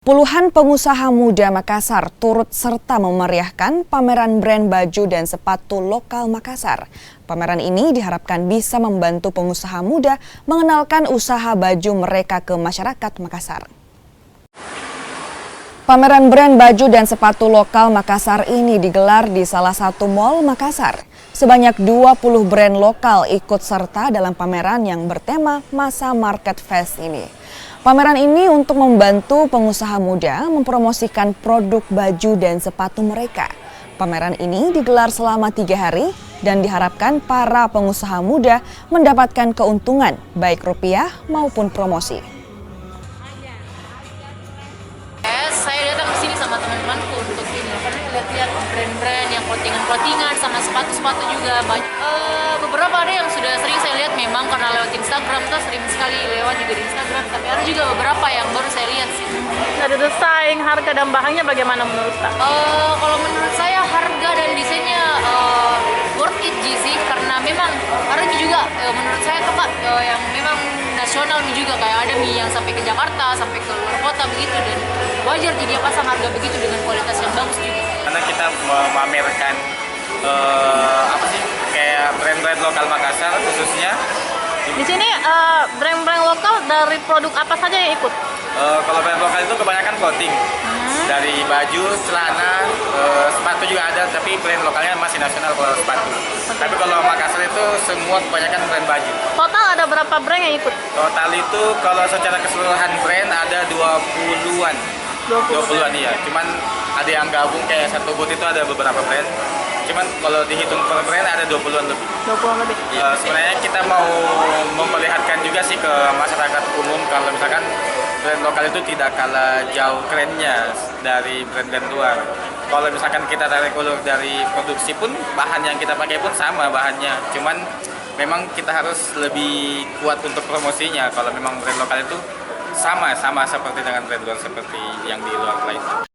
Puluhan pengusaha muda Makassar turut serta memeriahkan pameran brand baju dan sepatu lokal Makassar. Pameran ini diharapkan bisa membantu pengusaha muda mengenalkan usaha baju mereka ke masyarakat Makassar. Pameran brand baju dan sepatu lokal Makassar ini digelar di salah satu mal Makassar. Sebanyak 20 brand lokal ikut serta dalam pameran yang bertema Masa Market Fest ini. Pameran ini untuk membantu pengusaha muda mempromosikan produk baju dan sepatu mereka. Pameran ini digelar selama 3 hari dan diharapkan para pengusaha muda mendapatkan keuntungan baik rupiah maupun promosi. Saya datang ke sini sama teman-temanku untuk ini, karena lihat-lihat brand-brand yang clothingan-clothingan sama sepatu-sepatu juga banyak. Beberapa ada yang sudah sering saya lihat memang karena lewat Instagram, kita sering sekali lewat juga di Instagram, tapi ada juga beberapa yang baru saya lihat sih. Dari desain, harga dan bahannya bagaimana menurut Kak? Kalau menurut saya harga dan desainnya worth it sih, karena memang harga juga menurut saya tepat yang memang nasional juga, kayak ada mie yang sampai ke Jakarta, sampai ke luar kota begitu, dan wajar jadi dia pasang harga begitu dengan kualitas yang bagus juga. Karena kita memamerkan kayak brand-brand lokal Makassar khususnya. Di sini brand-brand lokal dari produk apa saja yang ikut? Kalau brand lokal itu kebanyakan clothing, dari baju, celana, sepatu juga ada, tapi brand lokalnya masih nasional kalau sepatu. Tapi kalau Makassar itu semua kebanyakan brand baju. Total ada berapa brand yang ikut? Total itu kalau secara keseluruhan brand ada 20-an. 20-an iya, cuman ada yang gabung kayak satu booth itu ada beberapa brand. Cuman kalau dihitung per brand ada 20-an lebih. 20 lebih. Sebenarnya kita mau memperlihatkan juga sih ke masyarakat umum kalau misalkan brand lokal itu tidak kalah jauh kerennya dari brand-brand luar. Kalau misalkan kita tarik ulur dari produksi pun, bahan yang kita pakai pun sama bahannya. Cuman memang kita harus lebih kuat untuk promosinya. Kalau memang brand lokal itu sama seperti dengan brand luar seperti yang di luar lain.